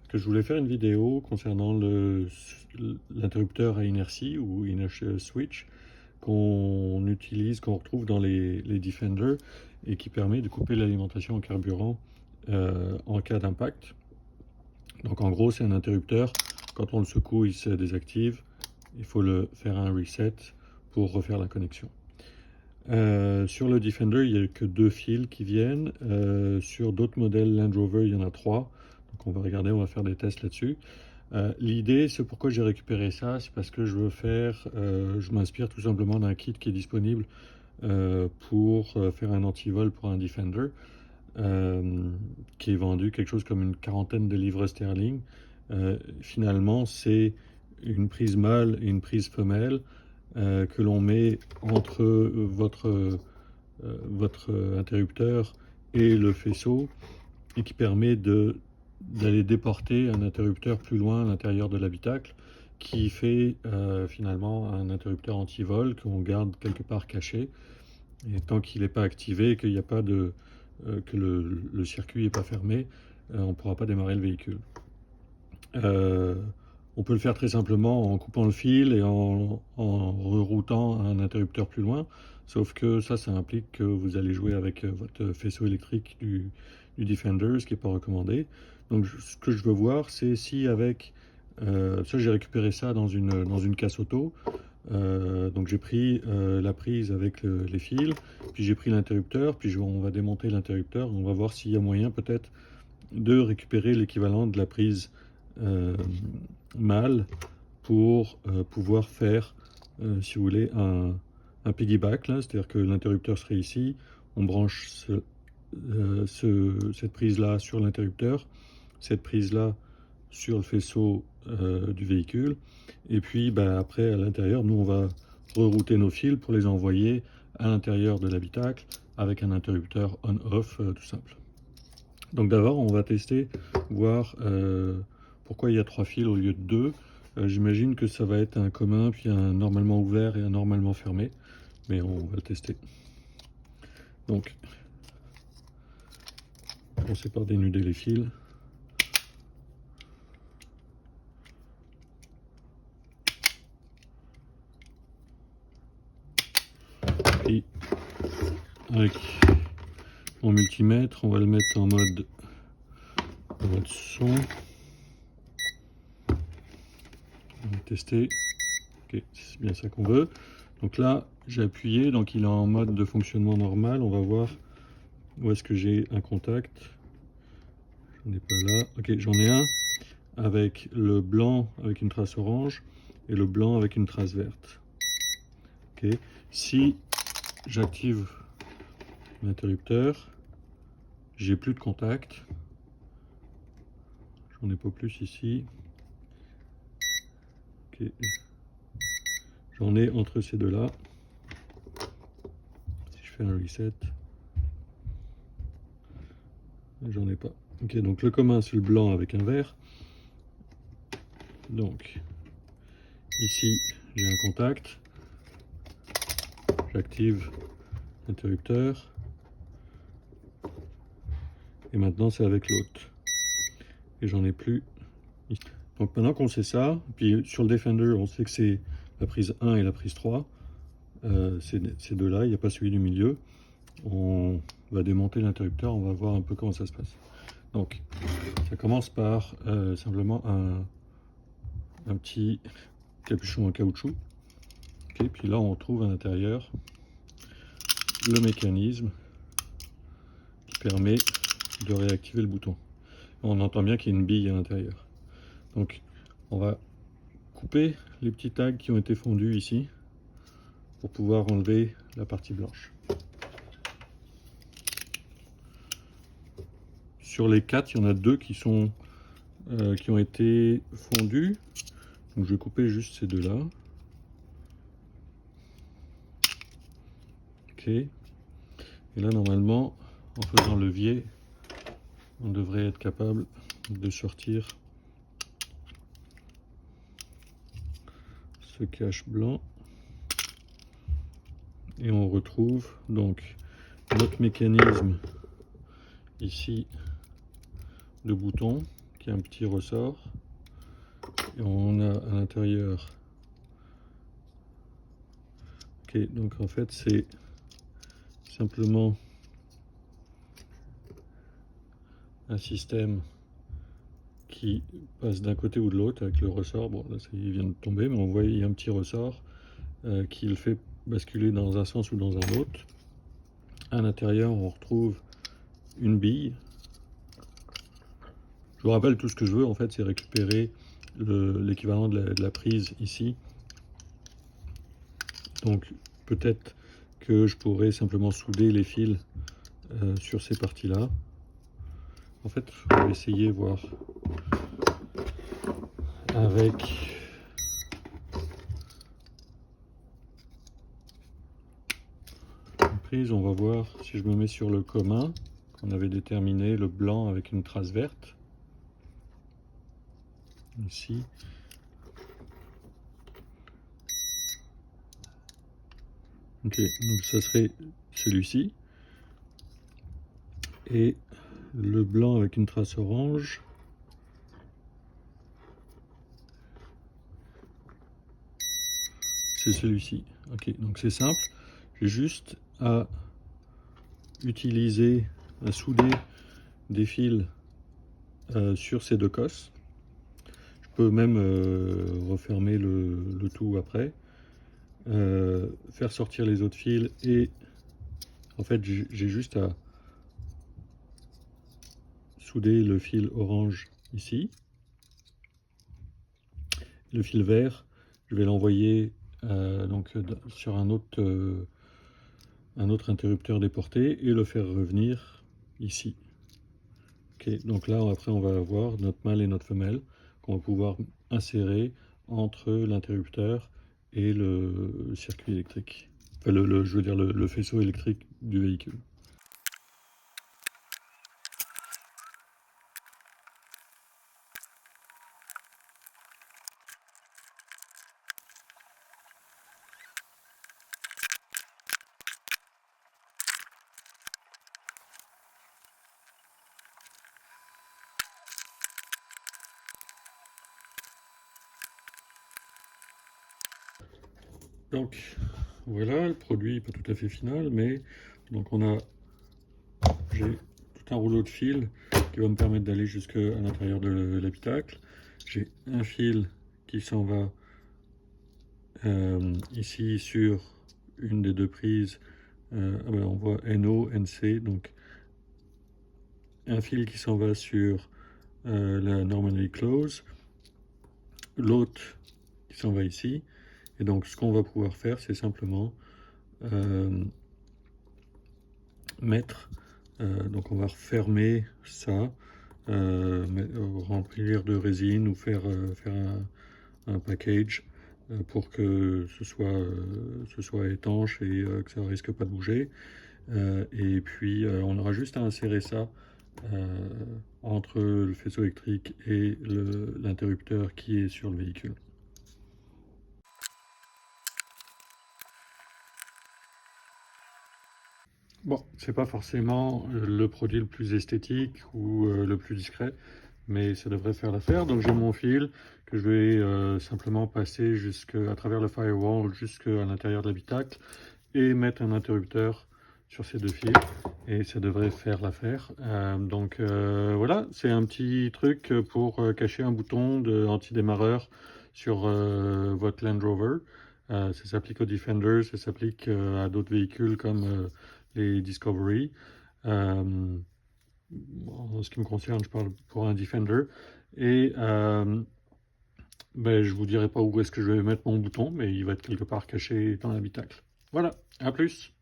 que je voulais faire une vidéo concernant l'interrupteur à inertie ou inertia switch qu'on utilise, qu'on retrouve dans les Defender et qui permet de couper l'alimentation en carburant en cas d'impact. Donc en gros, c'est un interrupteur, quand on le secoue, il se désactive. Il faut le faire un reset pour refaire la connexion. Sur le Defender, il n'y a que 2 fils qui viennent. Sur d'autres modèles Land Rover, il y en a 3. Donc on va regarder, on va faire des tests là-dessus. L'idée, c'est pourquoi j'ai récupéré ça, c'est parce que je veux faire, je m'inspire tout simplement d'un kit qui est disponible pour faire un antivol pour un Defender, qui est vendu quelque chose comme une 40aine de livres sterling. Finalement, c'est une prise mâle et une prise femelle que l'on met entre votre interrupteur et le faisceau et qui permet d'aller déporter un interrupteur plus loin à l'intérieur de l'habitacle, qui fait finalement un interrupteur anti-vol qu'on garde quelque part caché. Et tant qu'il n'est pas activé, qu'il n'y a pas que le circuit n'est pas fermé, on ne pourra pas démarrer le véhicule. On peut le faire très simplement en coupant le fil et en reroutant un interrupteur plus loin, sauf que ça implique que vous allez jouer avec votre faisceau électrique du Defender, ce qui n'est pas recommandé. Donc ce que je veux voir, c'est si avec... ça, j'ai récupéré ça dans une casse auto. Donc j'ai pris la prise avec les fils, puis j'ai pris l'interrupteur, puis on va démonter l'interrupteur, on va voir s'il y a moyen peut-être de récupérer l'équivalent de la prise mâle pour pouvoir faire, si vous voulez, un piggyback, c'est-à-dire que l'interrupteur serait ici, on branche cette prise-là sur l'interrupteur, cette prise-là sur le faisceau du véhicule, et puis après à l'intérieur, nous on va rerouter nos fils pour les envoyer à l'intérieur de l'habitacle avec un interrupteur on-off tout simple. Donc d'abord on va tester, voir pourquoi il y a 3 fils au lieu de 2. J'imagine que ça va être un commun, puis un normalement ouvert et un normalement fermé, mais on va le tester. Donc, commencer par dénuder les fils. Et avec mon multimètre, on va le mettre en mode son. On va tester. Ok, c'est bien ça qu'on veut. Donc là, j'ai appuyé, donc il est en mode de fonctionnement normal. On va voir où est-ce que j'ai un contact. J'en ai pas là. Ok, j'en ai un avec le blanc avec une trace orange et le blanc avec une trace verte. Ok, si j'active l'interrupteur, j'ai plus de contact. J'en ai pas plus ici. Ok, j'en ai entre ces deux-là. Si je fais un reset, j'en ai pas. Ok, donc le commun c'est le blanc avec un vert. Donc ici j'ai un contact. J'active l'interrupteur. Et maintenant c'est avec l'autre. Et j'en ai plus. Donc maintenant qu'on sait ça, puis sur le Defender on sait que c'est la prise 1 et la prise 3. Ces deux-là, il n'y a pas celui du milieu. On va démonter l'interrupteur, on va voir un peu comment ça se passe. Donc, ça commence par simplement un petit capuchon en caoutchouc. Okay, puis là, on retrouve à l'intérieur le mécanisme qui permet de réactiver le bouton. On entend bien qu'il y a une bille à l'intérieur. Donc, on va couper les petits tags qui ont été fondus ici pour pouvoir enlever la partie blanche. Sur les 4, il y en a 2 qui ont été fondus. Donc je vais couper juste ces deux-là. Ok. Et là, normalement, en faisant levier, on devrait être capable de sortir ce cache blanc. Et on retrouve donc notre mécanisme ici de bouton qui a un petit ressort. Et on a à l'intérieur. Ok, donc en fait c'est simplement un système qui passe d'un côté ou de l'autre avec le ressort. Bon, là il vient de tomber, mais on voit il y a un petit ressort qui le fait basculer dans un sens ou dans un autre. À l'intérieur, on retrouve une bille. Je vous rappelle, tout ce que je veux, en fait, c'est récupérer l'équivalent de la prise ici. Donc, peut-être que je pourrais simplement souder les fils sur ces parties-là. En fait, je vais essayer, voir avec une prise. On va voir si je me mets sur le commun qu'on avait déterminé, le blanc avec une trace verte. Ici. Ok, donc ça serait celui-ci. Et le blanc avec une trace orange. C'est celui-ci. Ok, donc c'est simple. J'ai juste à utiliser, à souder des fils sur ces deux cosses. Je peux même refermer le tout après. Faire sortir les autres fils et en fait j'ai juste à souder le fil orange ici. Le fil vert, je vais l'envoyer donc sur un autre interrupteur déporté et le faire revenir ici. Ok, donc là après on va avoir notre mâle et notre femelle qu'on va pouvoir insérer entre l'interrupteur et le circuit électrique. Enfin, je veux dire le faisceau électrique du véhicule. Donc voilà, le produit n'est pas tout à fait final, mais donc j'ai tout un rouleau de fil qui va me permettre d'aller jusqu'à l'intérieur de l'habitacle. J'ai un fil qui s'en va ici sur une des deux prises. On voit NO, NC, donc un fil qui s'en va sur la normally close, l'autre qui s'en va ici. Et donc ce qu'on va pouvoir faire, c'est simplement mettre, donc on va refermer ça, remplir de résine ou faire un package pour que ce soit étanche et que ça ne risque pas de bouger. Et puis on aura juste à insérer ça entre le faisceau électrique et l'interrupteur qui est sur le véhicule. Bon, c'est pas forcément le produit le plus esthétique ou le plus discret, mais ça devrait faire l'affaire. Donc j'ai mon fil que je vais simplement passer à travers le firewall jusqu'à l'intérieur de l'habitacle et mettre un interrupteur sur ces deux fils et ça devrait faire l'affaire. Voilà, c'est un petit truc pour cacher un bouton anti-démarreur sur votre Land Rover. Ça s'applique aux Defender, ça s'applique à d'autres véhicules comme les Discovery. En ce qui me concerne, je parle pour un Defender. Et je vous dirai pas où est-ce que je vais mettre mon bouton, mais il va être quelque part caché dans l'habitacle. Voilà, à plus.